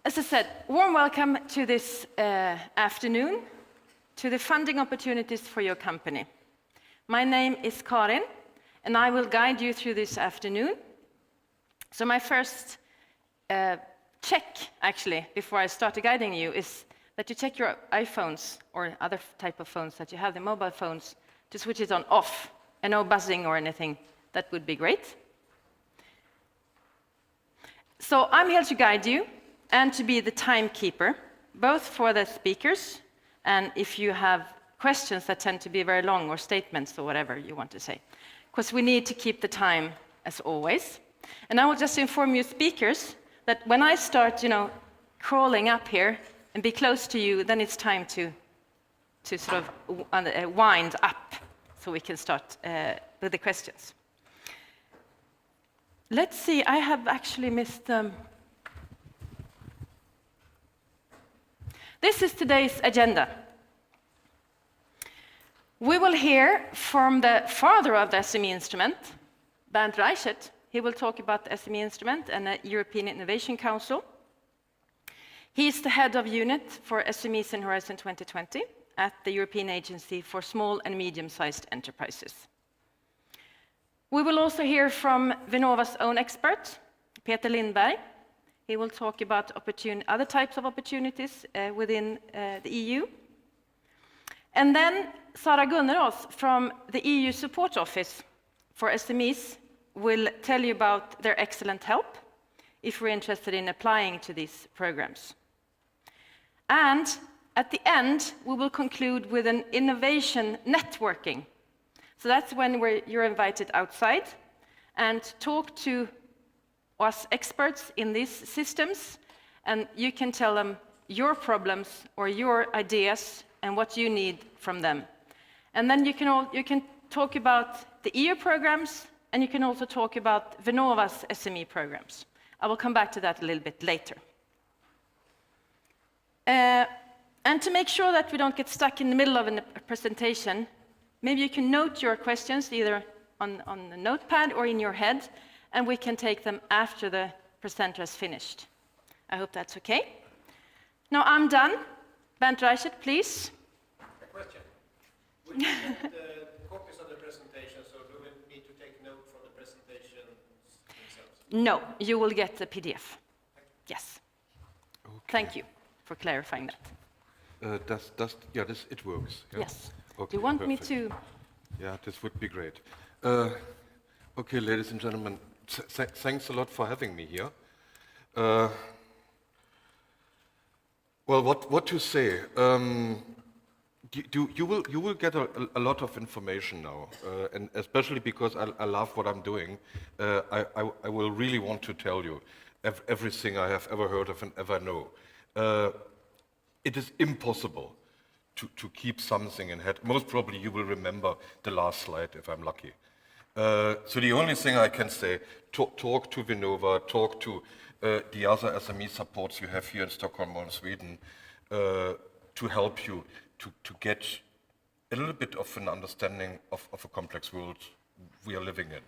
As I said, warm welcome to this afternoon, to the funding opportunities for your company. My name is Karin, and I will guide you through this afternoon. So my first check, actually, before I start guiding you, is that you check your iPhones or other type of phones that you have, the mobile phones, to switch it on off, and no buzzing or anything. That would be great. So I'm here to guide you and to be the timekeeper, both for the speakers and if you have questions that tend to be very long or statements or whatever you want to say. Because we need to keep the time as always. And I will just inform you speakers that when I start, crawling up here and be close to you, then it's time to sort of wind up so we can start with the questions. Let's see, I have actually missed... This is today's agenda. We will hear from the father of the SME instrument, Bernd Reichert. He will talk about the SME instrument and the European Innovation Council. He is the head of unit for SMEs in Horizon 2020 at the European Agency for Small and Medium-Sized Enterprises. We will also hear from Vinnova's own expert, Peter Lindberg. He will talk about other types of opportunities within the EU. And then Sara Gunnerås from the EU Support Office for SMEs will tell you about their excellent help if we're interested in applying to these programs. And at the end, we will conclude with an innovation networking. So that's when you're invited outside and talk to us experts in these systems, and you can tell them your problems or your ideas and what you need from them. And then you can talk about the EU programs, and you can also talk about Vinnova's SME programs. I will come back to that a little bit later. And to make sure that we don't get stuck in the middle of a presentation, maybe you can note your questions either on the notepad or in your head, and we can take them after the presenter has finished. I hope that's okay. Now I'm done. Bernd Reichert, please. A question. Would you get copies of the presentation, so do we need to take note from the presentations themselves? No, you will get the PDF. Yes. Okay. Thank you for clarifying that. It works. Yeah? Yes. Okay, Do you want perfect. me to? Yeah, this would be great. Okay, ladies and gentlemen, thanks a lot for having me here. Well, what to say? You will get a lot of information now, and especially because I love what I'm doing, I will really want to tell you everything I have ever heard of and ever know. It is impossible to keep something in head. Most probably you will remember the last slide if I'm lucky. So the only thing I can say, talk to Vinnova, talk to the other SME supports you have here in Stockholm or in Sweden to help you to get a little bit of an understanding of a complex world we are living in.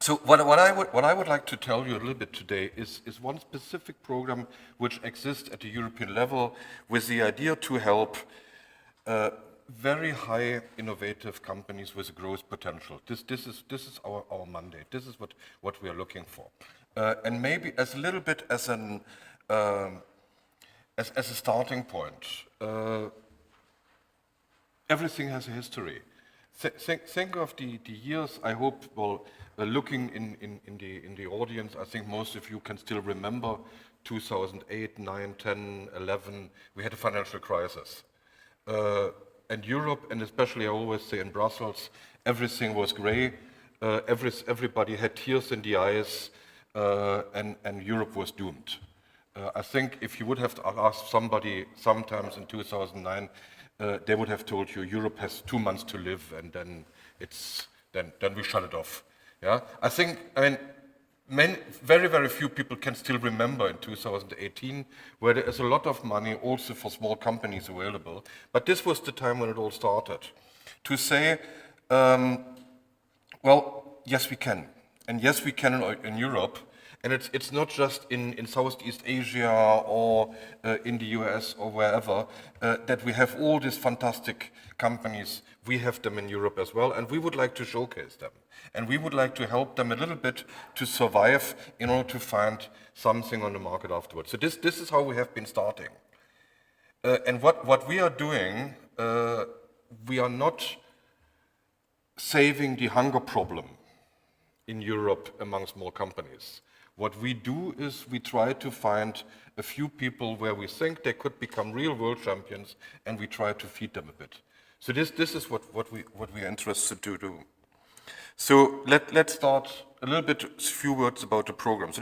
So what I would like to tell you a little bit today is one specific program which exists at the European level with the idea to help very high innovative companies with growth potential. This is our mandate. This is what we are looking for. And maybe as a little bit as a starting point, everything has a history. Think of the years, I hope, well, looking in the audience, I think most of you can still remember 2008, 9, 10, 11, we had a financial crisis. And Europe, and especially I always say in Brussels, everything was gray, everybody had tears in the eyes, and Europe was doomed. I think if you would have asked somebody sometimes in 2009, they would have told you Europe has 2 months to live, and then we shut it off. Yeah, I mean, very, very few people can still remember in 2018, where there is a lot of money also for small companies available. But this was the time when it all started. To say, well, yes, we can. And yes, we can in Europe. And it's not just in Southeast Asia or in the US or wherever that we have all these fantastic companies. We have them in Europe as well, and we would like to showcase them. And we would like to help them a little bit to survive in order to find something on the market afterwards. So this is how we have been starting. And what we are doing, we are not saving the hunger problem in Europe among small companies. What we do is we try to find a few people where we think they could become real world champions, and we try to feed them a bit. So this is what we are interested to do. So let's start a little bit, a few words about the program. So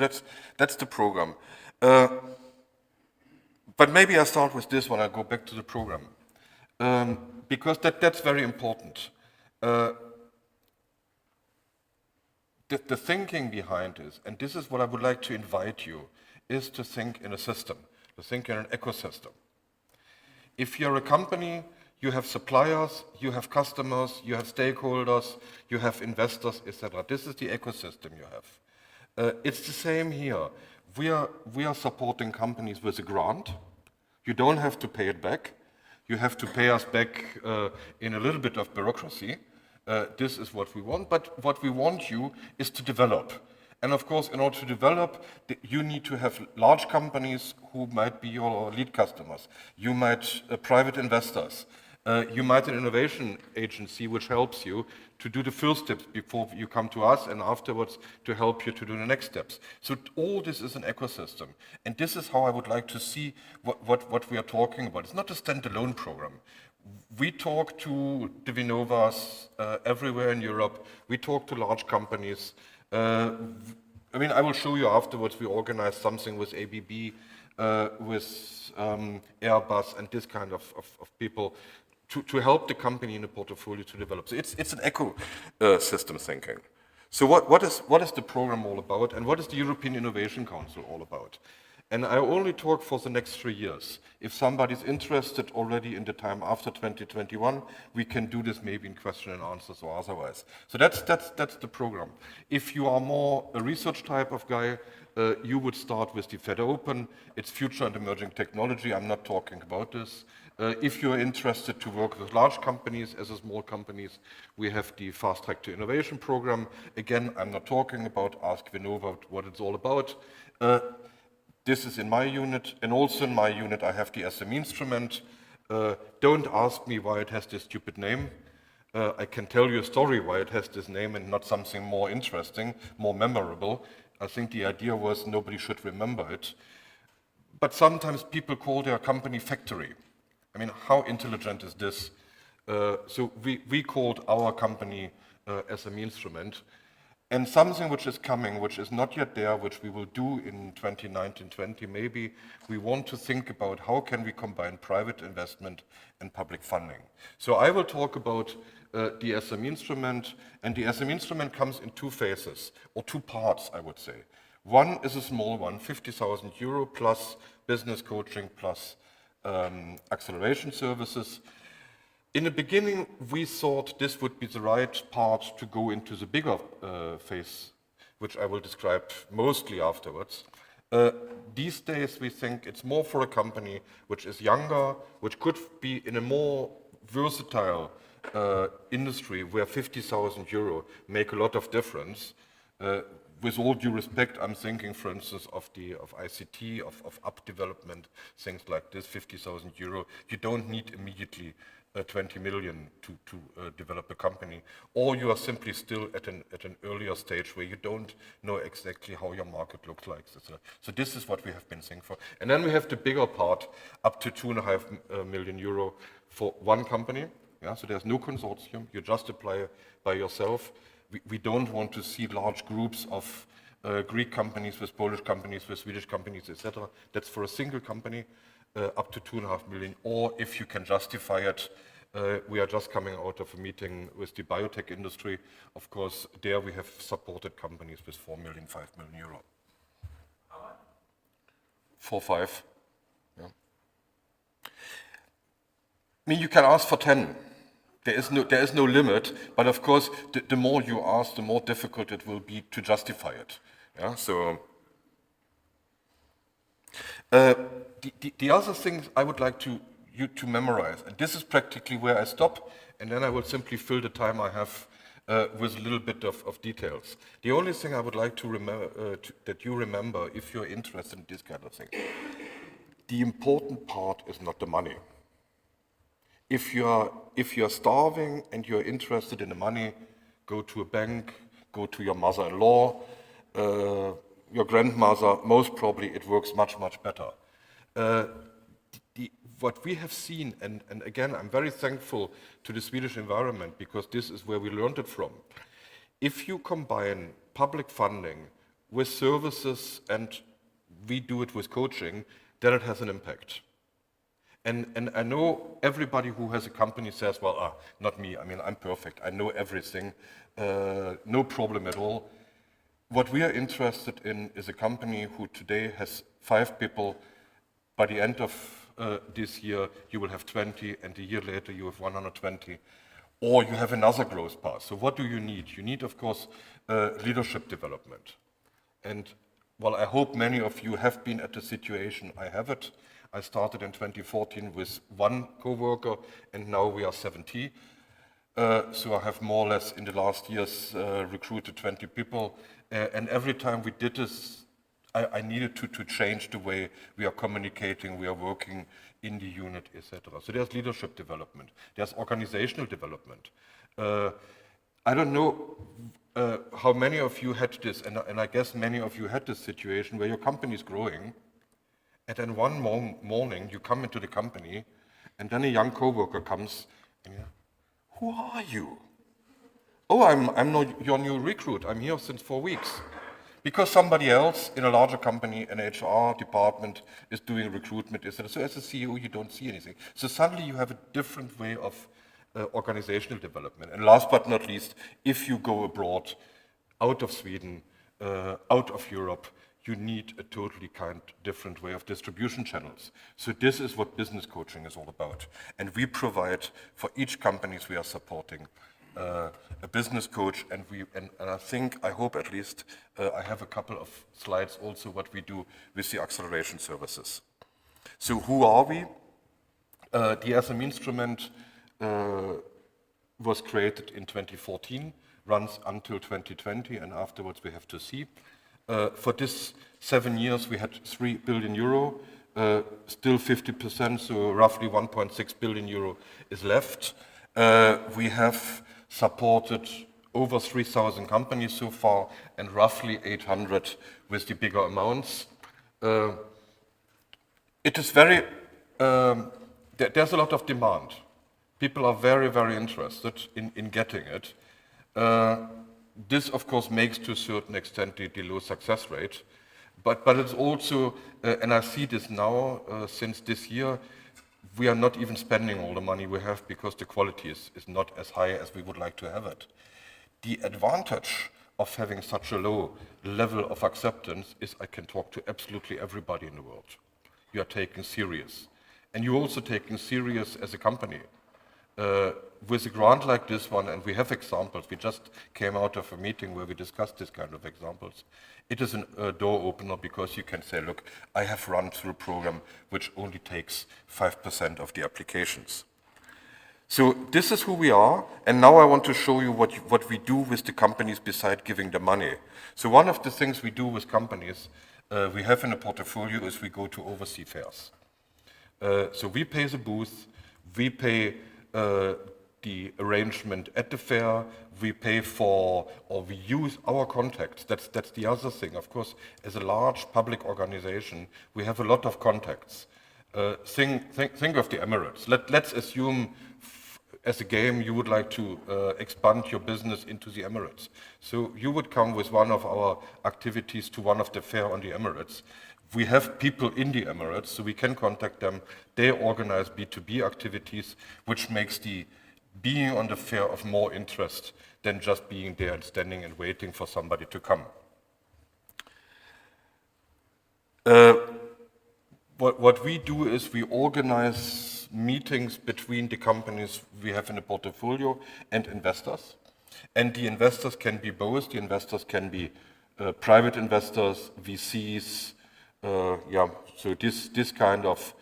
that's the program. But maybe I start with this one. I go back to the program because that's very important. The thinking behind this, and this is what I would like to invite you, is to think in a system, to think in an ecosystem. If you're a company, you have suppliers, you have customers, you have stakeholders, you have investors, etc. This is the ecosystem you have. It's the same here. We are supporting companies with a grant. You don't have to pay it back. You have to pay us back in a little bit of bureaucracy. This is what we want, but what we want you is to develop. And of course, in order to develop, you need to have large companies who might be your lead customers. You might private investors. You might an innovation agency which helps you to do the first steps before you come to us, and afterwards to help you to do the next steps. So all this is an ecosystem. And this is how I would like to see what we are talking about. It's not a standalone program. We talk to the Vinnovas everywhere in Europe. We talk to large companies. I mean, I will show you afterwards. We organized something with ABB, with Airbus, and this kind of people to help the company in the portfolio to develop. So it's an ecosystem thinking. So what is the program all about, and what is the European Innovation Council all about? And I only talk for the next 3 years. If somebody's interested already in the time after 2021, we can do this maybe in question and answers or otherwise. So that's the program. If you are more a research type of guy, you would start with the Fed Open. It's future and emerging technology. I'm not talking about this. If you're interested to work with large companies as a small companies, we have the Fast Track to Innovation program. Again, I'm not talking about Ask Vinnova, what it's all about. This is in my unit, and also in my unit I have the SME instrument. Don't ask me why it has this stupid name. I can tell you a story why it has this name and not something more interesting, more memorable. I think the idea was nobody should remember it. But sometimes people call their company factory. I mean, how intelligent is this? So we called our company SME instrument. And something which is coming, which is not yet there, which we will do in 2019-20 maybe, we want to think about how can we combine private investment and public funding. So I will talk about the SME instrument, and the SME instrument comes in 2 phases, or 2 parts, I would say. One is a small one, 50,000 euro plus business coaching plus acceleration services. In the beginning, we thought this would be the right part to go into the bigger phase, which I will describe mostly afterwards. These days, we think it's more for a company which is younger, which could be in a more versatile industry where 50,000 euro make a lot of difference. With all due respect, I'm thinking, for instance, of ICT, of app development, things like this, 50,000 euro. You don't need immediately 20 million to develop a company, or you are simply still at an earlier stage where you don't know exactly how your market looks like. So this is what we have been thinking for. And then we have the bigger part, up to 2.5 million euro for one company. Yeah, so there's no consortium. You just apply by yourself. We don't want to see large groups of Greek companies with Polish companies with Swedish companies, etc. That's for a single company. Up to 2.5 million, or if you can justify it, we are just coming out of a meeting with the biotech industry. Of course, there we have supported companies with 4 million, 5 million euro. How much? 4, 5. Yeah. I mean, you can ask for 10. There is no limit, but of course, the more you ask, the more difficult it will be to justify it. Yeah. So The other things I would like you to memorize, and this is practically where I stop, and then I will simply fill the time I have with a little bit of details. The only thing I would like to remember, that you remember if you're interested in this kind of thing, the important part is not the money. If you're starving and you're interested in the money, go to a bank, go to your mother-in-law, your grandmother. Most probably it works much, much better. What we have seen, and again, I'm very thankful to the Swedish environment because this is where we learned it from. If you combine public funding with services, and we do it with coaching, then it has an impact. And I know everybody who has a company says, well, not me, I mean, I'm perfect, I know everything, no problem at all. What we are interested in is a company who today has 5 people. By the end of this year, you will have 20, and a year later you have 120, or you have another growth path. So what do you need? You need, of course, leadership development. And well, I hope many of you have been at the situation I have it. I started in 2014 with 1 co-worker, and now we are 70. So I have more or less in the last years recruited 20 people, and every time we did this, I needed to change the way we are communicating, we are working in the unit, etc. So there's leadership development, there's organizational development. I don't know how many of you had this, and I guess many of you had this situation where your company is growing, and then one morning you come into the company, and then a young coworker comes, and you're, who are you? Oh, I'm not your new recruit, I'm here since 4 weeks. Because somebody else in a larger company, an HR department, is doing recruitment, etc. So as a CEO, you don't see anything. So suddenly you have a different way of organizational development. And last but not least, if you go abroad, out of Sweden, out of Europe, you need a totally different way of distribution channels. So this is what business coaching is all about. And we provide for each companies we are supporting a business coach, and I hope at least, I have a couple of slides also what we do with the acceleration services. So who are we? The SM instrument was created in 2014, runs until 2020, and afterwards we have to see. For this 7 years we had 3 billion euro, still 50%, so roughly 1.6 billion euro is left. We have supported over 3,000 companies so far, and roughly 800 with the bigger amounts. It is very, there's a lot of demand. People are very, very interested in getting it. This, of course, makes to a certain extent the low success rate, but it's also, and I see this now, since this year, we are not even spending all the money we have because the quality is not as high as we would like to have it. The advantage of having such a low level of acceptance is I can talk to absolutely everybody in the world. You are taken serious. And you're also taken serious as a company. With a grant like this one, and we have examples, we just came out of a meeting where we discussed this kind of examples. It is a door opener because you can say, look, I have run through a program which only takes 5% of the applications. So this is who we are, and now I want to show you what we do with the companies beside giving the money. So one of the things we do with companies we have in a portfolio is we go to overseas fairs. So we pay the booth, we pay the arrangement at the fair, we pay for, or we use our contacts. That's the other thing. Of course, as a large public organization, we have a lot of contacts. Think of the Emirates. Let's assume as a game you would like to expand your business into the Emirates. So you would come with one of our activities to one of the fair on the Emirates. We have people in the Emirates, so we can contact them. They organize B2B activities, which makes the being on the fair of more interest than just being there and standing and waiting for somebody to come. What we do is we organize meetings between the companies we have in the portfolio and investors. And the investors can be both. The investors can be private investors, VCs, So this kind of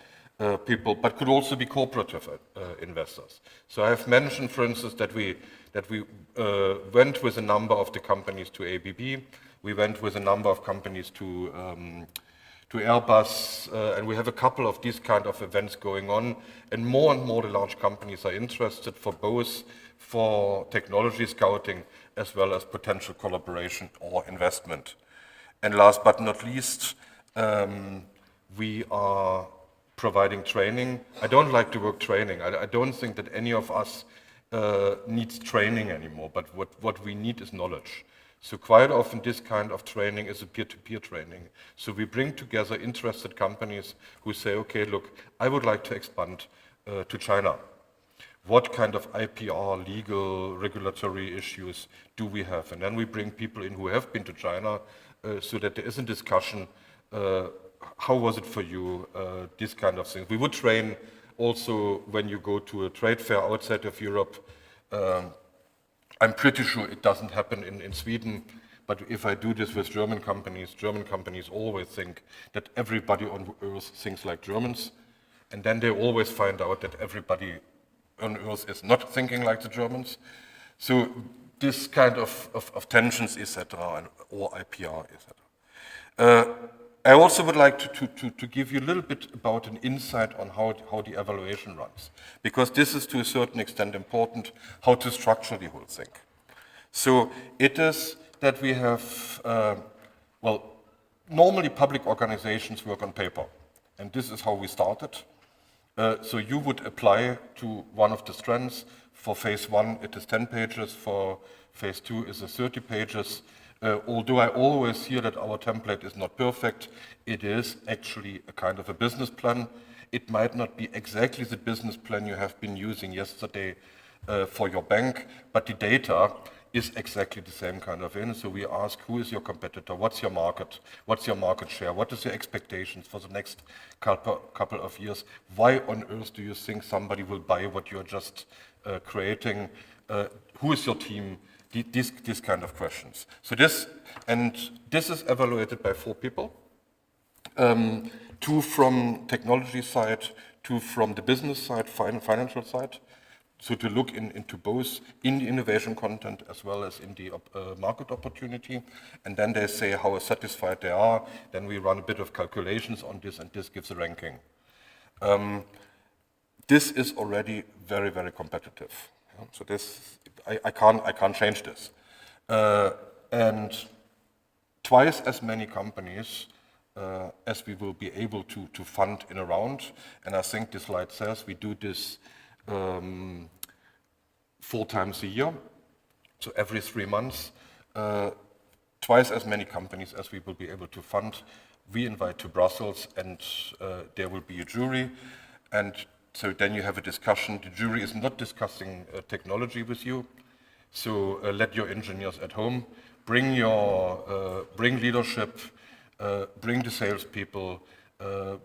people, but could also be cooperative investors. So I have mentioned, for instance, that we went with a number of the companies to ABB. We went with a number of companies to Airbus, and we have a couple of these kind of events going on. And more the large companies are interested for both for technology scouting as well as potential collaboration or investment. And last but not least, we are providing training. I don't like the word training. I don't think that any of us needs training anymore, but what we need is knowledge. So quite often this kind of training is a peer-to-peer training. So we bring together interested companies who say, okay, look, I would like to expand to China. What kind of IPR, legal, regulatory issues do we have? And then we bring people in who have been to China so that there is a discussion, how was it for you, this kind of things. We would train also when you go to a trade fair outside of Europe. I'm pretty sure it doesn't happen in Sweden, but if I do this with German companies always think that everybody on earth thinks like Germans, and then they always find out that everybody on earth is not thinking like the Germans. So this kind of tensions, etc., or IPR, etc. I also would like to give you a little bit about an insight on how the evaluation runs, because this is to a certain extent important, how to structure the whole thing. So it is that we have, normally public organizations work on paper, and this is how we started. So you would apply to one of the strands. For phase 1, it is 10 pages. For phase 2, it is 30 pages. Although I always hear that our template is not perfect, it is actually a kind of a business plan. It might not be exactly the business plan you have been using yesterday for your bank, but the data is exactly the same kind of in. So we ask, who is your competitor? What's your market? What's your market share? What is your expectations for the next couple of years? Why on earth do you think somebody will buy what you're just creating? Who is your team? These kind of questions. So this is evaluated by 4 people, 2 from technology side, 2 from the business side, financial side. So to look into both in the innovation content as well as in the market opportunity, and then they say how satisfied they are. Then we run a bit of calculations on this, and this gives a ranking. This is already very, very competitive. So this, I can't change this. And twice as many companies as we will be able to fund in a round. And I think this slide says we do this 4 times a year, so every 3 months. Twice as many companies as we will be able to fund. We invite to Brussels, and there will be a jury. And so then you have a discussion. The jury is not discussing technology with you. So let your engineers at home bring leadership, bring the salespeople,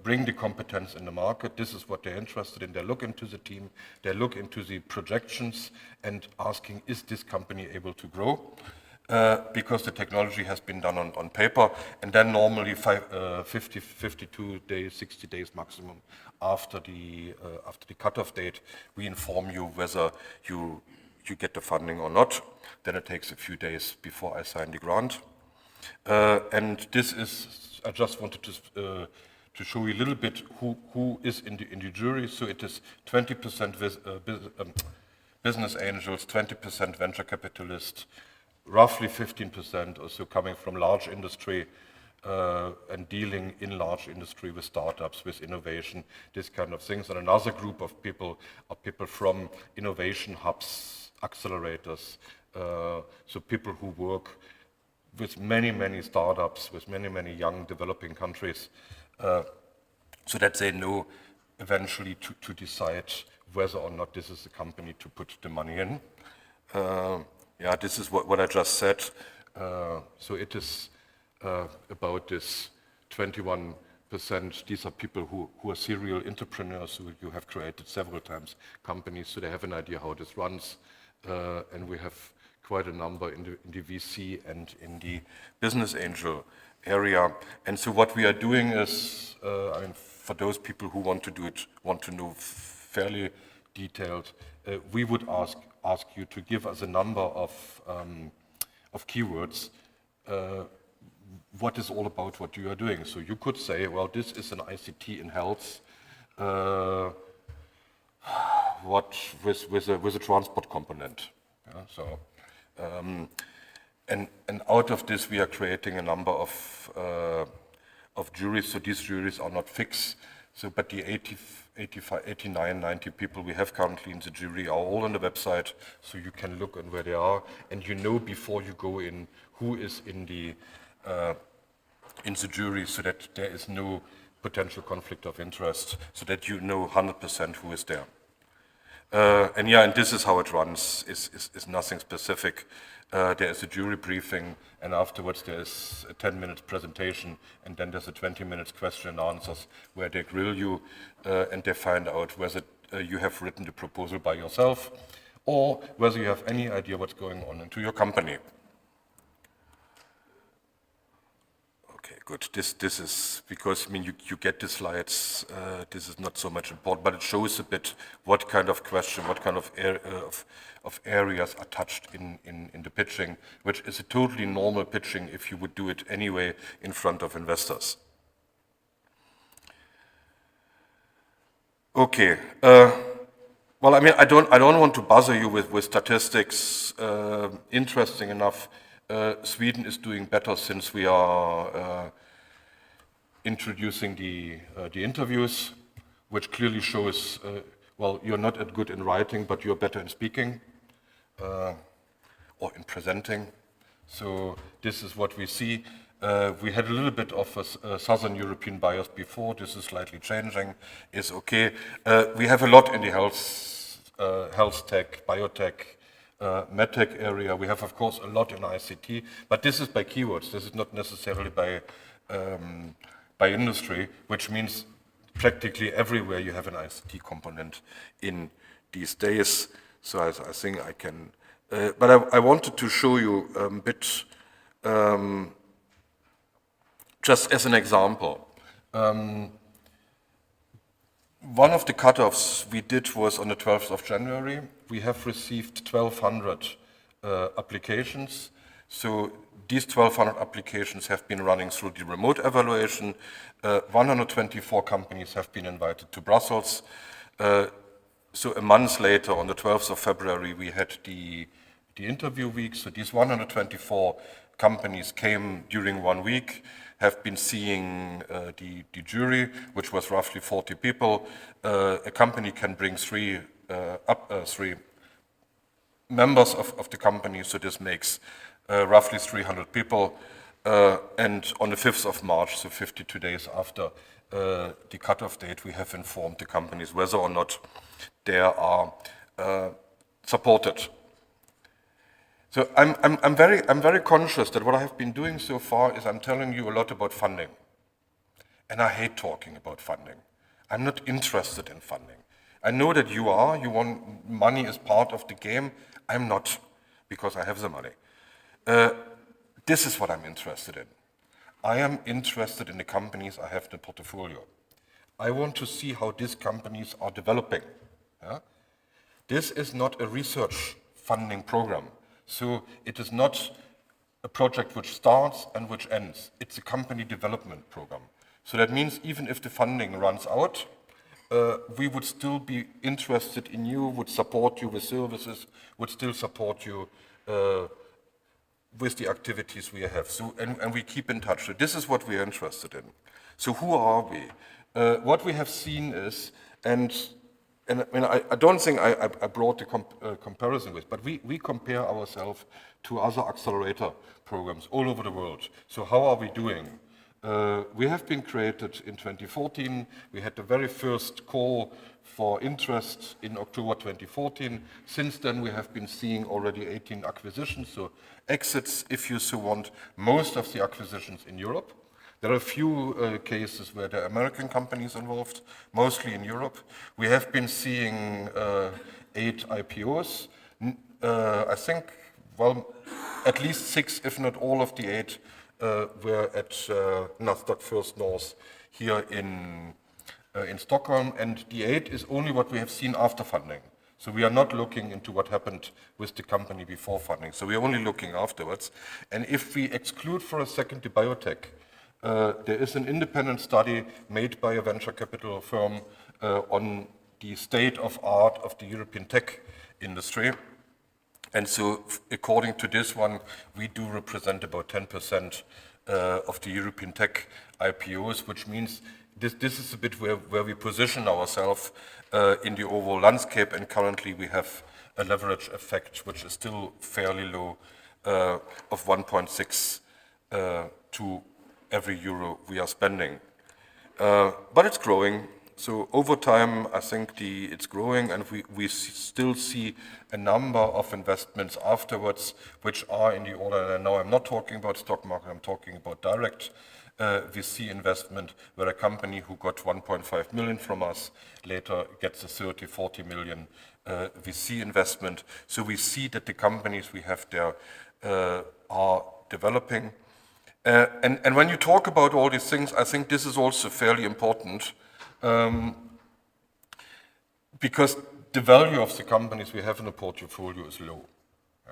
bring the competence in the market. This is what they're interested in. They look into the team, they look into the projections, and asking, is this company able to grow? Because the technology has been done on paper, and then normally 52 days, 60 days maximum after the cutoff date, we inform you whether you get the funding or not. Then it takes a few days before I sign the grant. And this is, I just wanted to show you a little bit who is in the jury. So it is 20% business angels, 20% venture capitalists, roughly 15% also coming from large industry and dealing in large industry with startups, with innovation, this kind of things. And another group of people are people from innovation hubs, accelerators, so people who work with many startups, with many young developing countries, so that they know eventually to decide whether or not this is the company to put the money in. Yeah, this is what I just said. So it is about this 21%. These are people who are serial entrepreneurs who you have created several times companies, so they have an idea how this runs. And we have quite a number in the VC and in the business angel area. And so what we are doing is, I mean, for those people who want to do it, want to know fairly detailed, we would ask you to give us a number of keywords. What is all about what you are doing? So you could say, well, this is an ICT in health, what with a transport component. Yeah, so, and out of this, we are creating a number of juries. So these juries are not fixed. So, but the 85, 89, 90 people we have currently in the jury are all on the website, so you can look on where they are, and you know before you go in who is in the jury, so that there is no potential conflict of interest, so that you know 100% who is there. And yeah, and this is how it runs, is nothing specific. There is a jury briefing, and afterwards there is a 10-minute presentation, and then there's a 20-minute question and answers where they grill you and they find out whether you have written the proposal by yourself or whether you have any idea what's going on into your company. Okay, good. This is because, I mean, you get the slides. This is not so much important, but it shows a bit what kind of question, what kind of areas are touched in the pitching, which is a totally normal pitching if you would do it anyway in front of investors. Okay. Well, I mean, I don't want to bother you with statistics. Interesting enough, Sweden is doing better since we are introducing the interviews, which clearly shows, well, you're not as good in writing, but you're better in speaking or in presenting. So this is what we see. We had a little bit of a Southern European bias before. This is slightly changing. It's okay. We have a lot in the health tech, biotech, medtech area. We have, of course, a lot in ICT, but this is by keywords. This is not necessarily by industry, which means practically everywhere you have an ICT component in these days. So I think I can, but I wanted to show you a bit, just as an example. One of the cutoffs we did was on the 12th of January. We have received 1,200 applications. So these 1,200 applications have been running through the remote evaluation. 124 companies have been invited to Brussels. So a month later, on the 12th of February, we had the interview week. So these 124 companies came during 1 week, have been seeing the jury, which was roughly 40 people. A company can bring three members of the company, so this makes roughly 300 people. And on the 5th of March, so 52 days after the cutoff date, we have informed the companies whether or not they are supported. So I'm very conscious that what I have been doing so far is I'm telling you a lot about funding. And I hate talking about funding. I'm not interested in funding. I know that you want money as part of the game. I'm not, because I have the money. This is what I'm interested in. I am interested in the companies I have in the portfolio. I want to see how these companies are developing. Yeah? This is not a research funding program. So it is not a project which starts and which ends. It's a company development program. So that means even if the funding runs out, we would still be interested in you, would support you with services, would still support you with the activities we have. So, and we keep in touch. So this is what we are interested in. So who are we? What we have seen is, and I don't think I brought the comparison with, but we compare ourselves to other accelerator programs all over the world. So how are we doing? We have been created in 2014. We had the very first call for interest in October 2014. Since then, we have been seeing already 18 acquisitions, so exits, if you so want, most of the acquisitions in Europe. There are a few cases where there are American companies involved, mostly in Europe. We have been seeing 8 IPOs. I think, well, at least 6, if not all of the 8, We're at Nasdaq First North here in Stockholm, and the 8 is only what we have seen after funding. So we are not looking into what happened with the company before funding. So we are only looking afterwards. And if we exclude for a second the biotech, there is an independent study made by a venture capital firm on the state of art of the European tech industry. And so according to this one, we do represent about 10% of the European tech IPOs, which means this is a bit where we position ourselves in the overall landscape, and currently we have a leverage effect which is still fairly low of 1.6 to every euro we are spending. But it's growing. So over time, I think it's growing, and we still see a number of investments afterwards, which are in the order. And now I'm not talking about stock market, I'm talking about direct VC investment, where a company who got 1.5 million from us later gets a 30, 40 million VC investment. So we see that the companies we have there are developing. And when you talk about all these things, I think this is also fairly important. Because the value of the companies we have in the portfolio is low.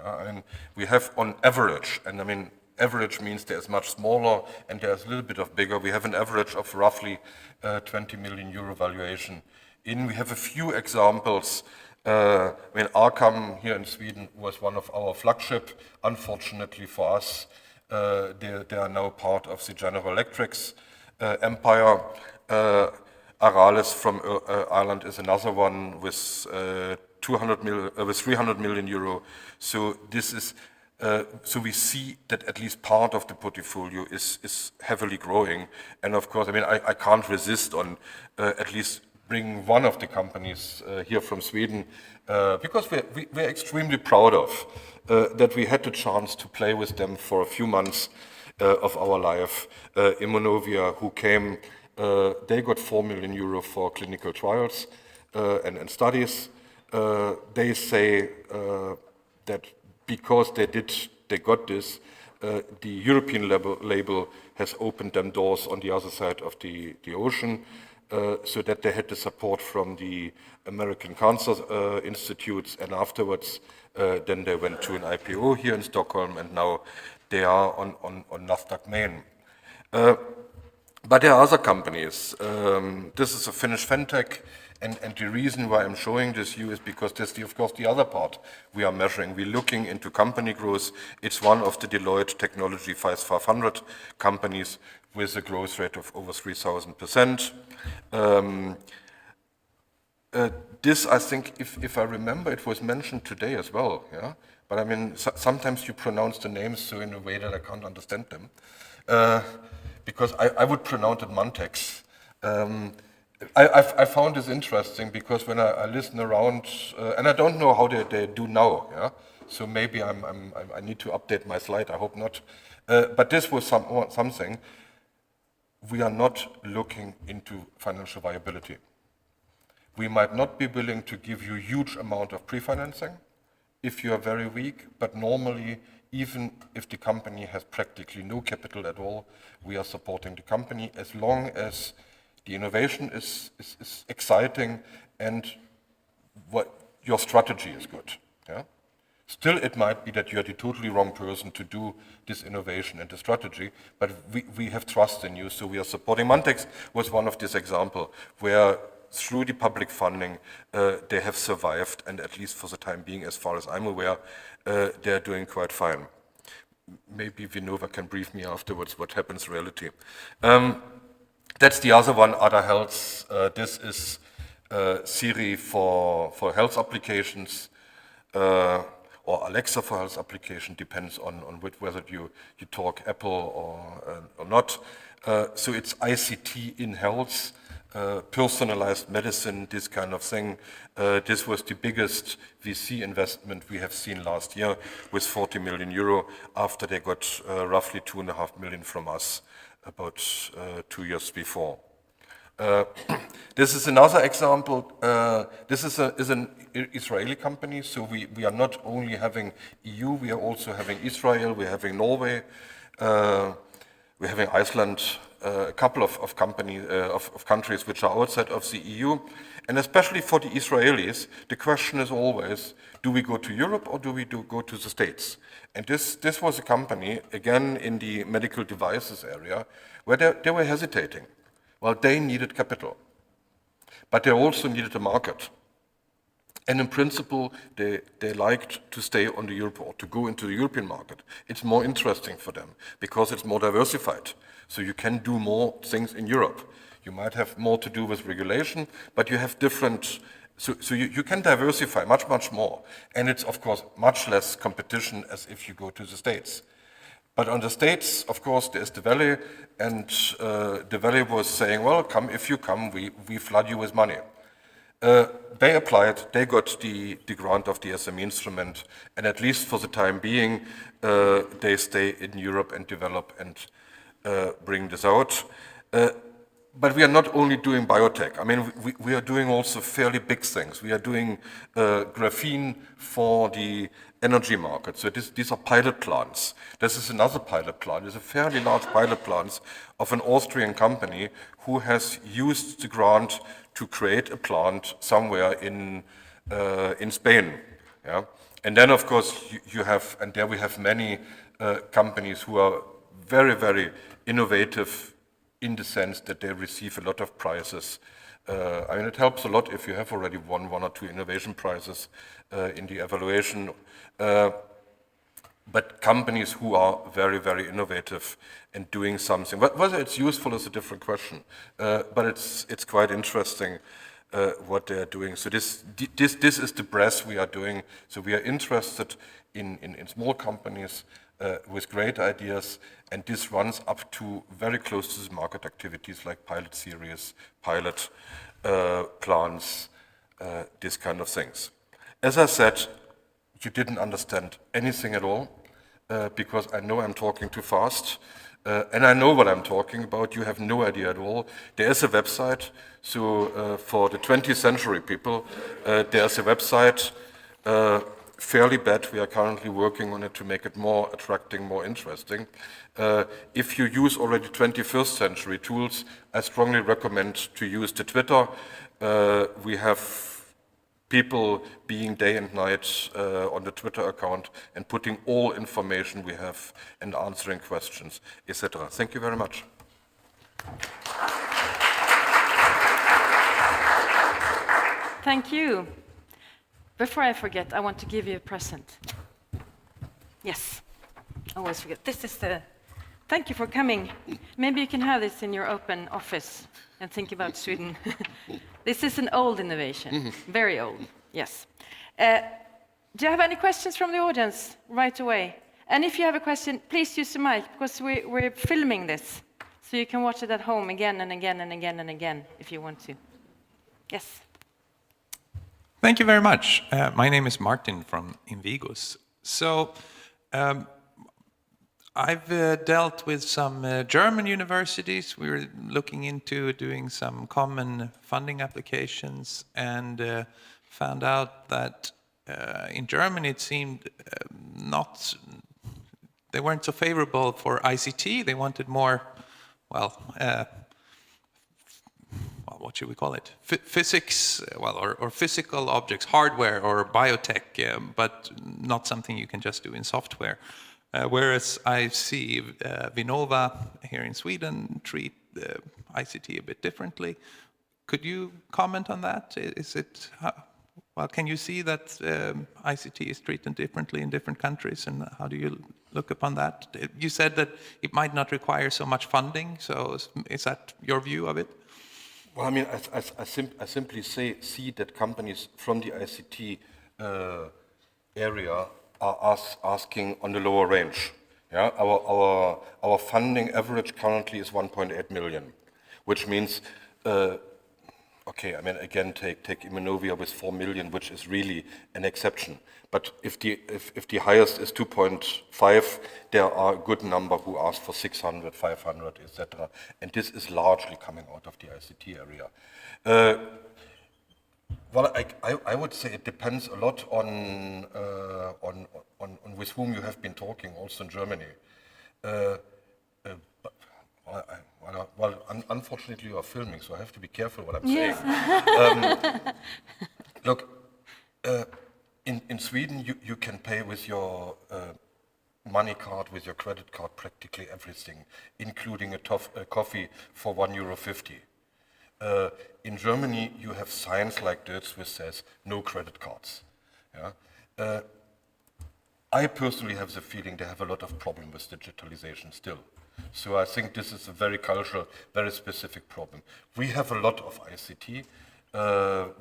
And we have on average, and I mean average means there's much smaller and there's a little bit of bigger, we have an average of roughly 20 million euro valuation. We have a few examples. I mean, Arcam here in Sweden was one of our flagship. Unfortunately for us, they are now part of the General Electric's empire. arrangerade from Ireland is another one with 300 million euro. So this is so we see that at least part of the portfolio is heavily growing. And of course, I mean, I can't resist on at least bringing one of the companies here from Sweden because we're extremely proud of that we had the chance to play with them for a few months of our life. Immunovia, who came, they got 4 million euro for clinical trials and studies. They say that because they got this, the European label has opened them doors on the other side of the ocean, so that they had the support from the American Cancer Institutes, and afterwards then they went to an IPO here in Stockholm, and now they are on Nasdaq Main. But there are other companies. This is a Finnish fintech, and the reason why I'm showing this you is because this is, of course, the other part we are measuring. We're looking into company growth. It's one of the Deloitte Technology 500 companies with a growth rate of over 3,000%. This, I think, if I remember, it was mentioned today as well. Yeah, but I mean, sometimes you pronounce the names so in a way that I can't understand them. Because I would pronounce it Mantex. I found this interesting because when I listen around, and I don't know how they do now, yeah? So maybe I need to update my slide, I hope not. But this was something. We are not looking into financial viability. We might not be willing to give you a huge amount of pre-financing if you are very weak, but normally, even if the company has practically no capital at all, we are supporting the company as long as the innovation is exciting and what your strategy is good. Yeah? Still, it might be that you are the totally wrong person to do this innovation and the strategy, but we have trust in you, so we are supporting. Mantex was one of this example where through the public funding, they have survived, and at least for the time being, as far as I'm aware, they're doing quite fine. Maybe Vinnova can brief me afterwards what happens in reality. That's the other one, Other Health. This is Siri for health applications, or Alexa for health application, depends on whether you talk Apple or not. So it's ICT in health. Personalized medicine, this kind of thing. This was the biggest VC investment we have seen last year with 40 million euro after they got roughly 2.5 million from us about 2 years before. This is another example. This is an Israeli company, so we are not only having EU, we are also having Israel, we're having Norway. we have in Iceland a couple of countries which are outside of the EU. And especially for the Israelis, the question is always, do we go to Europe or do we go to the States? And this was a company, again, in the medical devices area, where they were hesitating. Well, they needed capital, but they also needed a market. And in principle, they liked to stay on the Europe or to go into the European market. It's more interesting for them because it's more diversified. So you can do more things in Europe. You might have more to do with regulation, but you have different, so you can diversify much more. And it's, of course, much less competition as if you go to the States. But on the States, of course, there's the Valley, and the Valley was saying, well, if you come, we flood you with money. They applied, they got the grant of the SME instrument, and at least for the time being, they stay in Europe and develop and bring this out. But we are not only doing biotech. I mean, we are doing also fairly big things. We are doing graphene for the energy market. So these are pilot plants. This is another pilot plant. It's a fairly large pilot plant of an Austrian company who has used the grant to create a plant somewhere in Spain. Yeah? And then, of course, you have, and there we have many companies who are very, very innovative in the sense that they receive a lot of prizes. I mean, it helps a lot if you have already won 1 or 2 innovation prizes in the evaluation. But companies who are very, very innovative and doing something, whether it's useful is a different question, but it's quite interesting what they are doing. So this is the breadth we are doing. So we are interested in small companies with great ideas, and this runs up to very close to the market activities like pilot series, pilot plants, these kind of things. As I said, you didn't understand anything at all, because I know I'm talking too fast, and I know what I'm talking about. You have no idea at all. There is a website, so for the 20th century people, there's a website, fairly bad. We are currently working on it to make it more attracting, more interesting. If you use already 21st century tools, I strongly recommend to use the Twitter. We have people being day and night on the Twitter account and putting all information we have and answering questions, etc. Thank you very much. Thank you. Before I forget, I want to give you a present. Yes, I always forget. This is the, thank you for coming. Maybe you can have this in your open office and think about Sweden. This is an old innovation, very old, yes. Do you have any questions from the audience right away? And if you have a question, please use the mic, because we're filming this. So you can watch it at home again and again and again and again, if you want to. Yes. Thank you very much. My name is Martin from Invigos. So I've dealt with some German universities. We were looking into doing some common funding applications and found out that in Germany it seemed they weren't so favorable for ICT. They wanted more, what should we call it? Physics, or physical objects, hardware or biotech, but not something you can just do in software. Whereas I see Vinnova here in Sweden treat ICT a bit differently. Could you comment on that? Can you see that ICT is treated differently in different countries, and how do you look upon that? You said that it might not require so much funding, so is that your view of it? Well, I mean, I simply see that companies from the ICT area are asking on the lower range. Yeah, our funding average currently is 1.8 million, which means, okay, I mean, again, take Immunovia with 4 million, which is really an exception. But if the highest is 2.5, there are a good number who ask for 600, 500, etc. And this is largely coming out of the ICT area. Well, I would say it depends a lot on with whom you have been talking, also in Germany. Unfortunately, you are filming, so I have to be careful what I'm saying. Look, in Sweden, you can pay with your money card, with your credit card, practically everything, including a coffee for €1.50. In Germany, you have signs like this which says no credit cards. Yeah? I personally have the feeling they have a lot of problem with digitalization still. So I think this is a very cultural, very specific problem. We have a lot of ICT.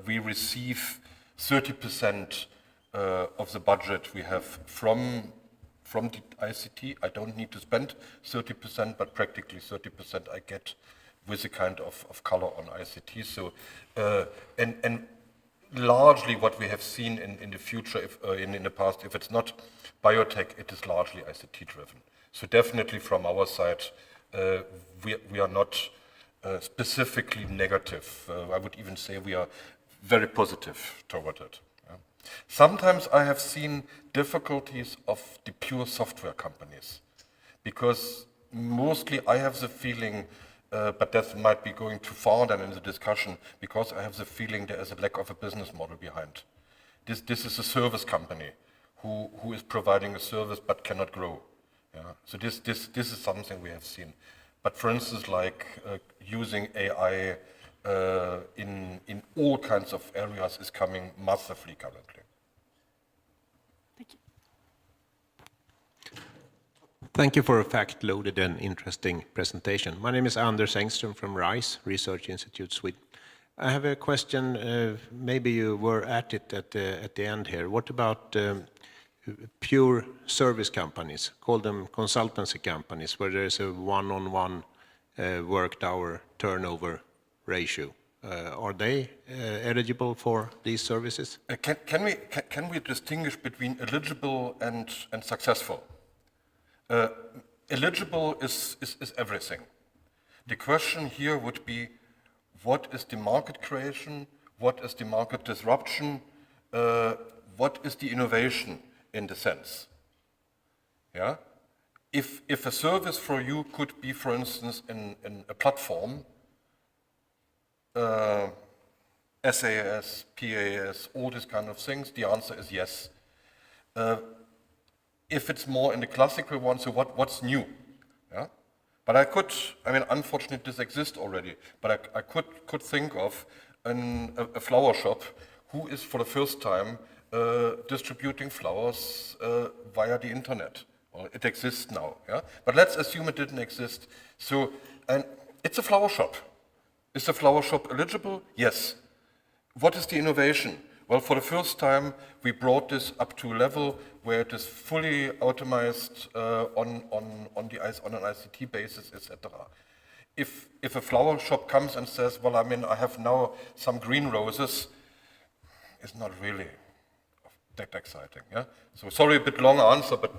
We receive 30% of the budget we have from the ICT. I don't need to spend 30%, but practically 30% I get with a kind of color on ICT. So, and largely what we have seen in the future, in the past, if it's not biotech, it is largely ICT driven. So definitely from our side, we are not specifically negative. I would even say we are very positive toward it. Yeah. Sometimes I have seen difficulties of the pure software companies, because mostly I have the feeling, but that might be going too far then in the discussion, because I have the feeling there is a lack of a business model behind. This is a service company who is providing a service but cannot grow. Yeah. So this is something we have seen. But for instance, like using AI in all kinds of areas is coming massively currently. Thank you. Thank you for a fact-loaded and interesting presentation. My name is Anders Engström from RISE, Research Institute Sweden. I have a question, maybe you were at it at the end here. What about pure service companies, call them consultancy companies, where there is a one-on-one worked hour turnover ratio? Are they eligible for these services? Can we distinguish between eligible and successful? Eligible is everything. The question here would be, what is the market creation? What is the market disruption? What is the innovation in the sense? Yeah? If a service for you could be, for instance, in a platform, SAS, PAS, all these kind of things, the answer is yes. If it's more in the classical one, so what's new? Yeah? But unfortunately this exists already, but I could think of a flower shop who is for the first time distributing flowers via the internet. Well, it exists now, yeah? But let's assume it didn't exist. So, and it's a flower shop. Is the flower shop eligible? Yes. What is the innovation? Well, for the first time, we brought this up to a level where it is fully automized on an ICT basis, etc. If a flower shop comes and says, well, I have now some green roses, it's not really that exciting. Yeah. So sorry, a bit long answer, but.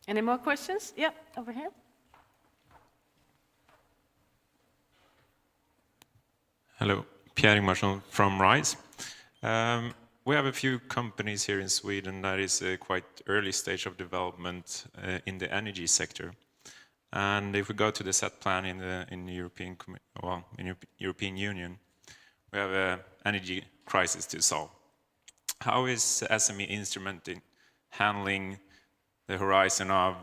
Any more questions? Yeah, over here. Hello, Pierre Ingmarsson from RISE. We have a few companies here in Sweden that is a quite early stage of development in the energy sector. And if we go to the set plan in the European Union, we have an energy crisis to solve. How is SME instrument in handling the horizon of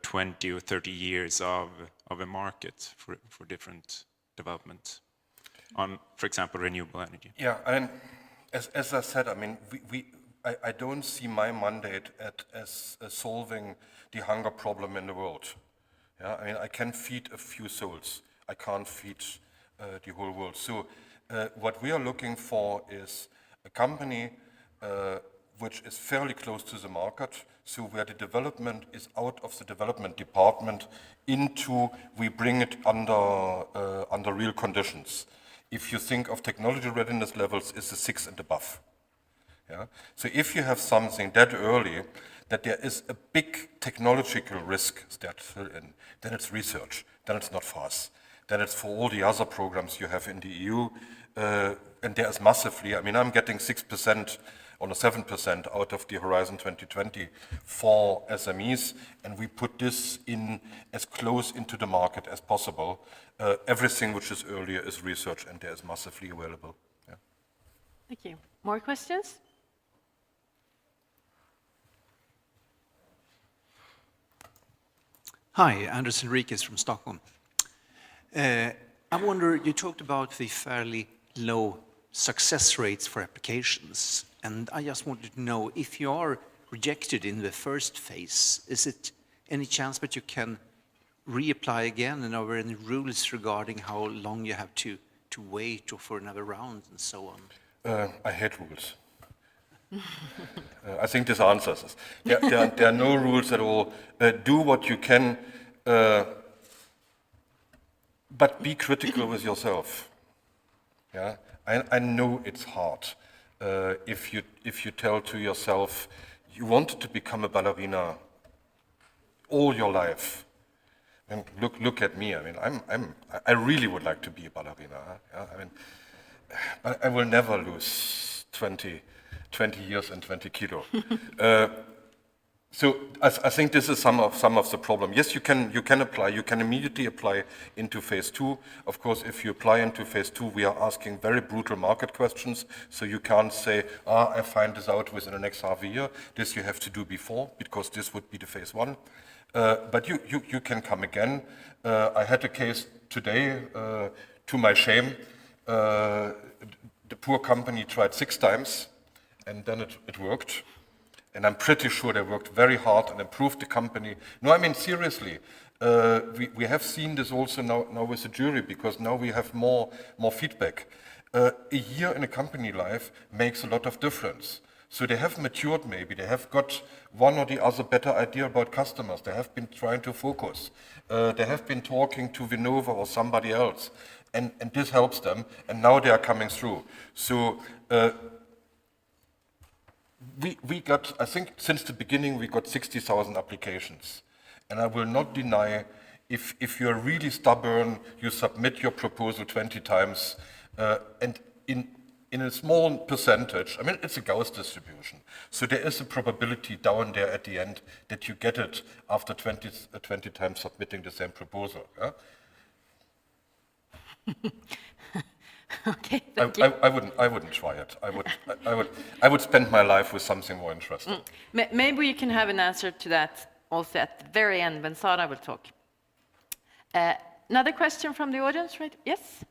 20 or 30 years of a market for different development on, for example, renewable energy? Yeah, and as I said, I don't see my mandate as solving the hunger problem in the world. Yeah, I can feed a few souls. I can't feed the whole world. So what we are looking for is a company which is fairly close to the market, so where the development is out of the development department into, we bring it under real conditions. If you think of technology readiness levels, it's a 6 and above. Yeah? So if you have something that early, that there is a big technological risk that fill in, then it's research, then it's not for us. Then it's for all the other programs you have in the EU, and there is massively, I'm getting 6% on a 7% out of the Horizon 2020 for SMEs, and we put this in as close into the market as possible. Everything which is earlier is research, and there is massively available. Yeah. Thank you. More questions? Hi, Anders Henriques from Stockholm. I wonder, you talked about the fairly low success rates for applications, and I just wanted to know, if you are rejected in the first phase, is it any chance that you can reapply again, and are there any rules regarding how long you have to wait or for another round and so on? I hate rules. I think this answers this. There are no rules at all. Do what you can, but be critical with yourself. Yeah, I know it's hard. If you tell to yourself you wanted to become a ballerina all your life, and look at me. I mean, I really would like to be a ballerina. Yeah? I mean, but I will never lose 20 years and 20 kilo. So I think this is some of the problem. Yes, you can apply. You can immediately apply into phase 2. Of course, if you apply into phase 2, we are asking very brutal market questions. So you can't say, I find this out within the next half a year. This you have to do before, because this would be the phase 1. But you can come again. I had a case today, to my shame. The poor company tried 6 times, and then it worked. And I'm pretty sure they worked very hard and improved the company. No, I mean, seriously, we have seen this also now with the jury, because now we have more feedback. A year in a company life makes a lot of difference. So they have matured maybe, they have got one or the other better idea about customers, they have been trying to focus, they have been talking to Vinnova or somebody else, and this helps them, and now they are coming through. So we got, I think since the beginning, we got 60,000 applications. And I will not deny, if you're really stubborn, you submit your proposal 20 times, and in a small percentage, I mean, it's a Gauss distribution. So there is a probability down there at the end that you get it after 20 times submitting the same proposal. Yeah? Okay, thank you. I wouldn't try it. I would spend my life with something more interesting. Maybe you can have an answer to that also at the very end when Sara will talk. Another question from the audience, right? Yes?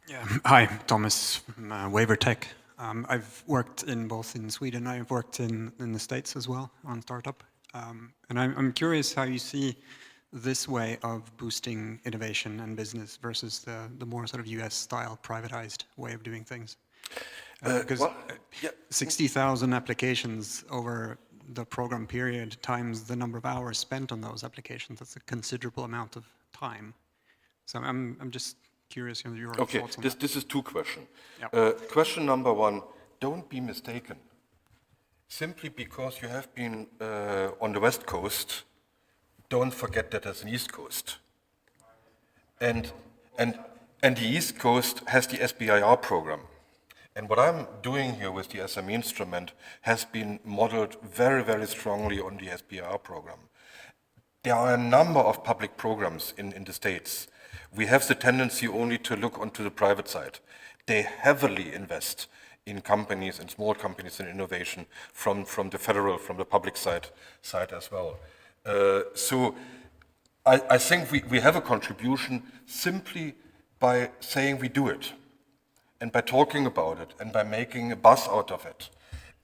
Yeah. Hi, Thomas from WaverTech. I've worked both in Sweden, I've worked in the States as well on startup. And I'm curious how you see this way of boosting innovation and business versus the more sort of US-style privatized way of doing things. Because 60,000 applications over the program period times the number of hours spent on those applications, that's a considerable amount of time. So I'm just curious on your thoughts on that. This is 2 questions. Yep. Question number 1, don't be mistaken. Simply because you have been on the West Coast, don't forget that there's an East Coast. And the East Coast has the SBIR program. And what I'm doing here with the SME instrument has been modeled very, very strongly on the SBIR program. There are a number of public programs in the States. We have the tendency only to look onto the private side. They heavily invest in companies, in small companies, in innovation from the federal, from the public side as well. So I think we have a contribution simply by saying we do it, and by talking about it, and by making a buzz out of it,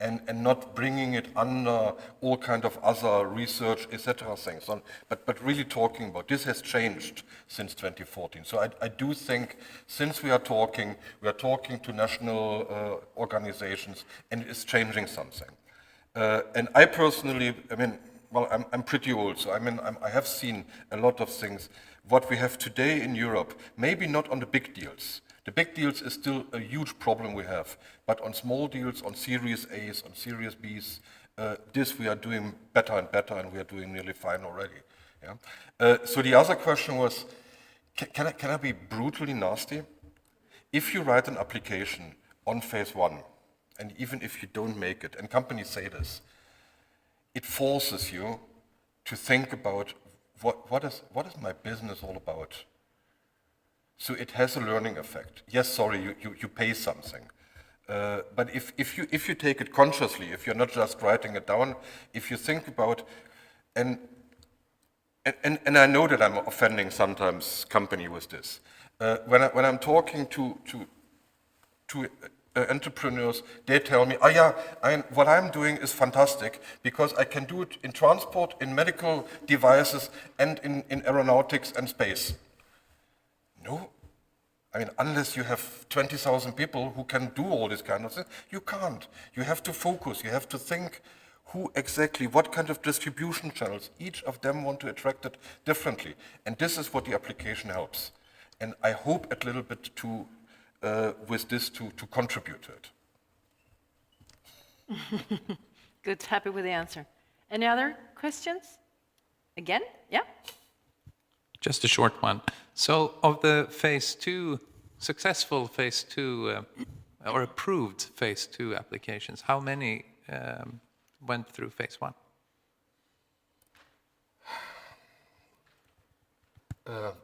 and not bringing it under all kind of other research, etc. things, but really talking about this has changed since 2014. So I do think since we are talking to national organizations, and it's changing something. And I personally, I mean, well, I'm pretty old, so I have seen a lot of things. What we have today in Europe, maybe not on the big deals. The big deals is still a huge problem we have, but on small deals, on Series A's, on Series B's, this we are doing better and better, and we are doing nearly fine already. Yeah? So the other question was, can I be brutally nasty? if you write an application on phase 1, and even if you don't make it, and companies say this, it forces you to think about what is my business all about? So it has a learning effect. Yes, sorry, you pay something. But if you take it consciously, if you're not just writing it down, if you think about, and I know that I'm offending sometimes company with this. When I'm talking to entrepreneurs, they tell me, what I'm doing is fantastic because I can do it in transport, in medical devices, and in aeronautics and space. No, I mean, unless you have 20,000 people who can do all this kind of thing, you can't. You have to focus, you have to think who exactly, what kind of distribution channels, each of them want to attract it differently. And this is what the application helps. And I hope a little bit to, with this to contribute to it. Good, happy with the answer. Any other questions? Again? Yeah? Just a short one. So of the phase 2, successful phase 2, or approved phase 2 applications, how many went through phase 1?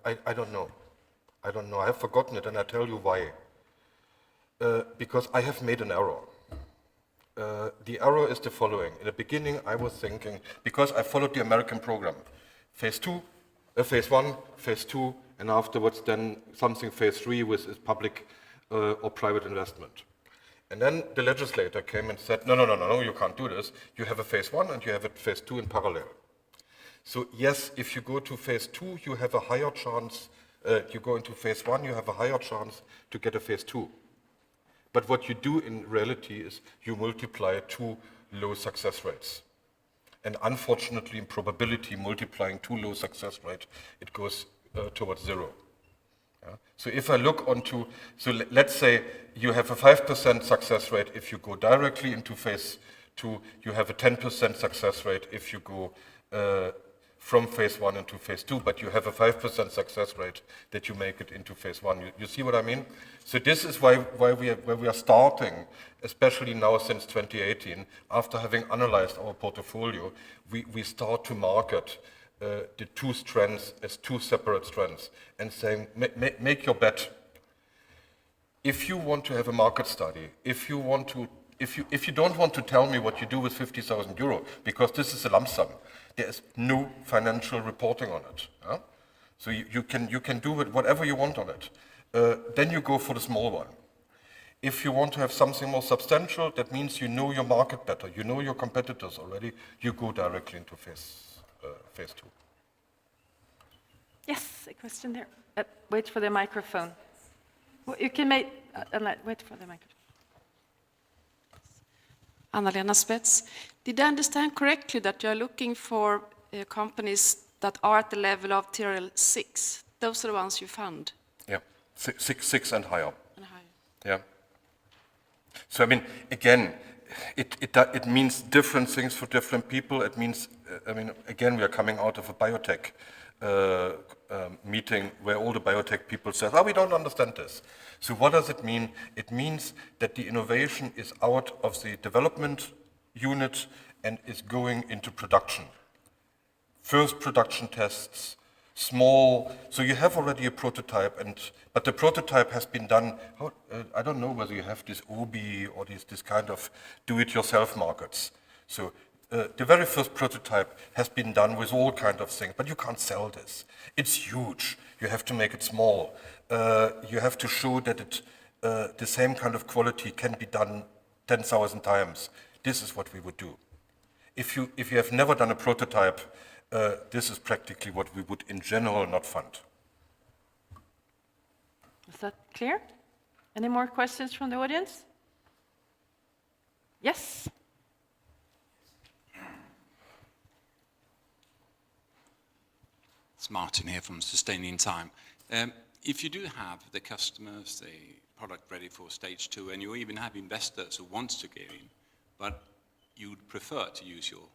I don't know. I don't know. I have forgotten it, and I tell you why. Because I have made an error. The error is the following. In the beginning, I was thinking, because I followed the American program, phase 1, phase 2, and afterwards then something phase 3 with public or private investment. And then the legislator came and said, no, you can't do this. You have a phase 1 and you have a phase 2 in parallel. So yes, if you go to phase 2, you have a higher chance, you go into phase 1, you have a higher chance to get a phase 2. But what you do in reality is you multiply 2 low success rates. And unfortunately, in probability, multiplying 2 low success rate, it goes towards 0. Yeah? So if I look onto, let's say you have a 5% success rate if you go directly into phase 2, you have a 10% success rate if you go from phase 1 into phase 2, but you have a 5% success rate that you make it into phase 1. You see what I mean? So this is why we are starting, especially now since 2018, after having analyzed our portfolio, we start to market the 2 strands as 2 separate strands and saying, make your bet. If you want to have a market study, if you don't want to tell me what you do with 50,000 euro, because this is a lump sum, there is no financial reporting on it. Yeah? So you can do it whatever you want on it. Then you go for the small one. If you want to have something more substantial, that means you know your market better, you know your competitors already, you go directly into phase 2. Yes, a question there. Wait for the microphone. Well, you can wait for the microphone. Anna-Lena Spets. Did I understand correctly that you are looking for companies that are at the level of tier 6? Those are the ones you fund? Yeah, 6 and higher. And higher. Yeah. So I mean, again, it means different things for different people. It means, I mean, again, we are coming out of a biotech meeting where all the biotech people said, we don't understand this. So what does it mean? It means that the innovation is out of the development unit and is going into production. First production tests, small, so you have already a prototype, but the prototype has been done, I don't know whether you have this OBI or this kind of do-it-yourself markets. So the very first prototype has been done with all kinds of things, but you can't sell this. It's huge. You have to make it small. You have to show that the same kind of quality can be done 10,000 times. This is what we would do. If you have never done a prototype, this is practically what we would in general not fund. Is that clear? Any more questions from the audience? Yes? It's Martin here from Sustaining Time. If you do have the customers, the product ready for stage 2, and you even have investors who want to get in, but you'd prefer to use your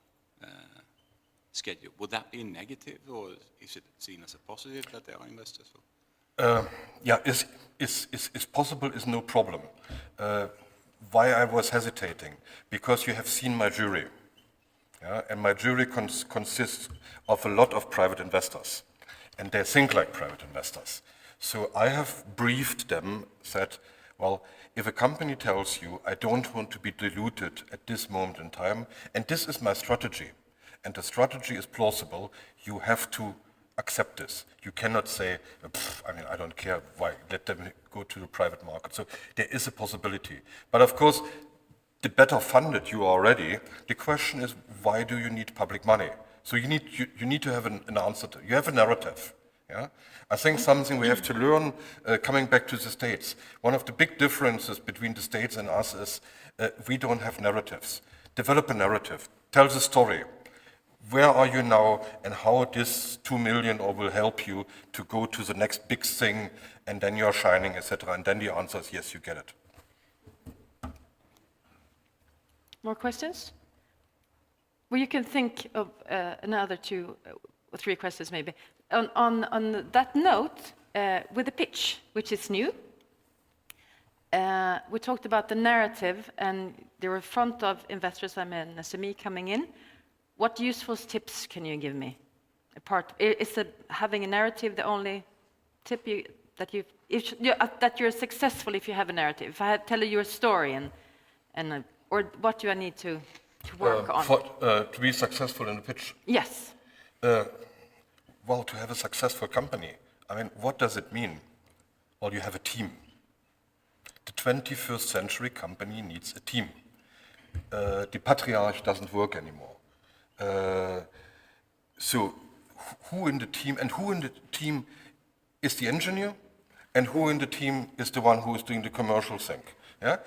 schedule, would that be negative, or is it seen as a positive that there are investors? Yeah, is possible is no problem. Why I was hesitating? Because you have seen my jury. Yeah? And my jury consists of a lot of private investors. And they think like private investors. So I have briefed them, said, well, if a company tells you, I don't want to be diluted at this moment in time, and this is my strategy, and the strategy is plausible, you have to accept this. You cannot say, I mean, I don't care, why, let them go to the private market. So there is a possibility. But of course, the better funded you are already, the question is, why do you need public money? So you need to have an answer to, you have a narrative. Yeah? I think something we have to learn, coming back to the States, one of the big differences between the States and us is we don't have narratives. Develop a narrative, tell the story. Where are you now and how this 2 million will help you to go to the next big thing and then you're shining, etc. And then the answer is yes, you get it. More questions? Well, you can think of another 2 or 3 questions maybe. On that note, with the pitch, which is new, we talked about the narrative and there were front of investors, I'm an SME coming in. What useful tips can you give me? Is having a narrative the only tip that you're successful if you have a narrative? If I tell you your story or what do I need to work on? To be successful in the pitch? Yes. Well, to have a successful company, I mean, what does it mean? Well, you have a team. The 21st century company needs a team. The patriarch doesn't work anymore. So who in the team is the engineer and who in the team is the one who is doing the commercial thing? Yeah?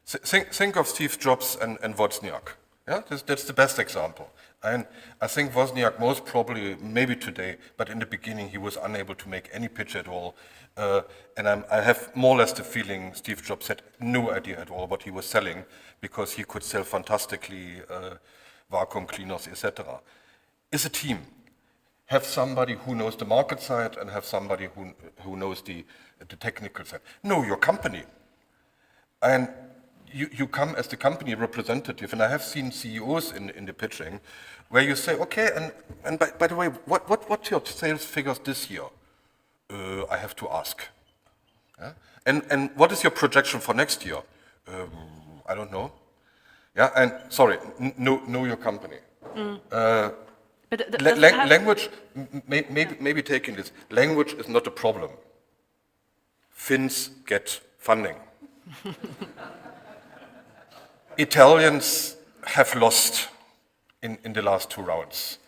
Think of Steve Jobs and Wozniak. Yeah? That's the best example. And I think Wozniak most probably, maybe today, but in the beginning he was unable to make any pitch at all. And I have more or less the feeling Steve Jobs had no idea at all what he was selling because he could sell fantastically vacuum cleaners, etc. Is a team. Have somebody who knows the market side and have somebody who knows the technical side. Know your company. And you come as the company representative, and I have seen CEOs in the pitching, where you say, okay, and by the way, what's your sales figures this year? I have to ask. Yeah? And what is your projection for next year? I don't know. Yeah, and sorry, know your company. Language, maybe taking this, language is not a problem. Finns get funding. Italians have lost in the last 2 rounds.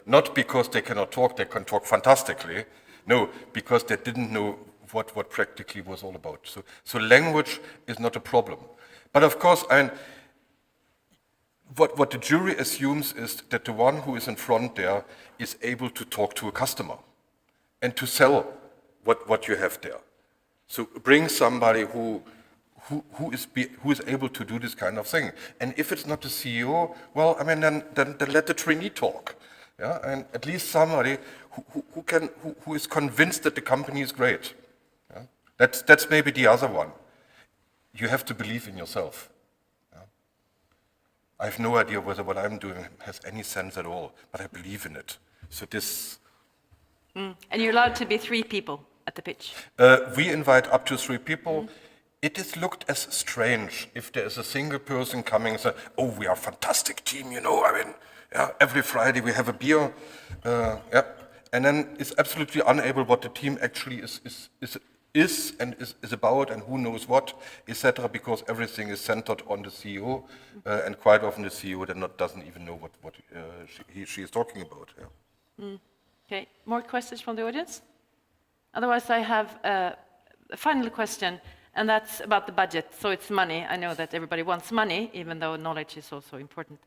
Not because they cannot talk, they can talk fantastically. No, because they didn't know what practically was all about. So language is not a problem. But of course, what the jury assumes is that the one who is in front there is able to talk to a customer and to sell what you have there. So bring somebody who is able to do this kind of thing. And if it's not the CEO, well, I mean, then let the trainee talk. Yeah? And at least somebody who is convinced that the company is great. Yeah? That's maybe the other one. You have to believe in yourself. Yeah? I have no idea whether what I'm doing has any sense at all, but I believe in it. So this... And you're allowed to be 3 people at the pitch? We invite up to 3 people. It is looked as strange if there is a single person coming and say, oh, we are a fantastic team, you know, I mean, yeah, every Friday we have a beer, yeah, and then it's absolutely unable what the team actually is about and who knows what, etc., because everything is centered on the CEO, and quite often the CEO then doesn't even know what she is talking about. Yeah. Okay, more questions from the audience? Otherwise, I have a final question. And that's about the budget. So it's money. I know that everybody wants money, even though knowledge is also important.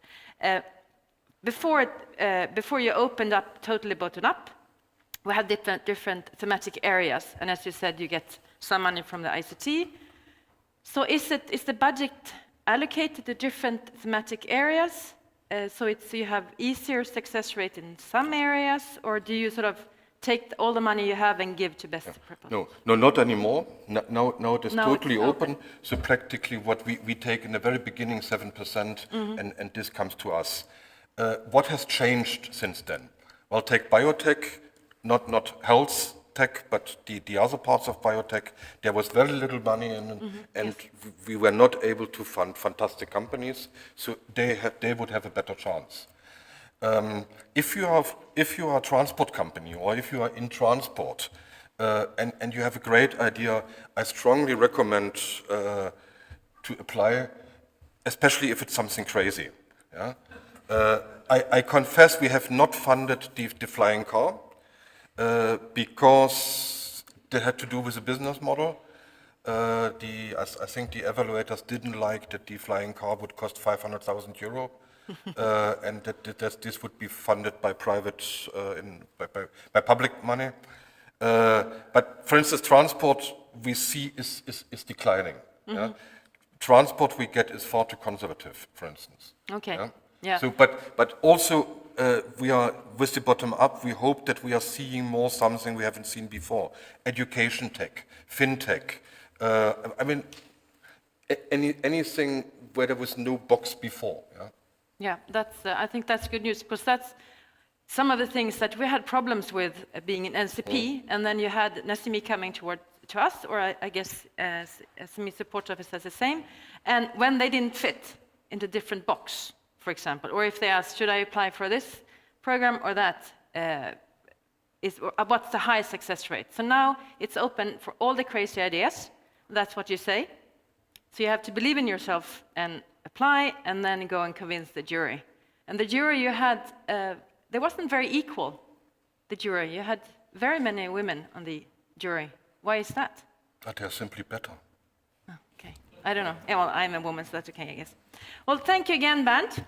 Before you opened up totally bottom up, we had different thematic areas. And as you said, you get some money from the ICT. So is the budget allocated to different thematic areas? So you have easier success rate in some areas, or do you sort of take all the money you have and give to best proposal? No, not anymore. Now it is Now totally it's open. So practically what we take in the very beginning, 7%, and this comes to us. What has changed since then? Well, take biotech, not health tech, but the other parts of biotech. There was very little money in, and we were not able to fund fantastic companies, so they would have a better chance. If you are a transport company, or if you are in transport, and you have a great idea, I strongly recommend to apply, especially if it's something crazy. Yeah? I confess we have not funded the flying car because they had to do with the business model. I think the evaluators didn't like that the flying car would cost 500,000 euro. And that this would be funded by private, by public money. But for instance, transport we see is declining. Yeah? Transport we get is far too conservative, for instance. Okay. Yeah? Yeah. So, but also we are with the bottom up. We hope that we are seeing more something we haven't seen before. Education tech, fintech. I mean, anything where there was no box before. Yeah. Yeah, I think that's good news, because that's some of the things that we had problems with being an NCP, and then you had an SME coming to us, or I guess SME support office has the same, and when they didn't fit into different box, for example, or if they asked, should I apply for this program or that, what's the high success rate? So now it's open for all the crazy ideas, that's what you say, so you have to believe in yourself and apply, and then go and convince the jury. And the jury you had, they wasn't very equal, the jury. You had very many women on the jury. Why is that? But they are simply better. Oh, okay, I don't know. Yeah, well, I'm a woman, so that's okay, I guess. Well, thank you again, Bernd.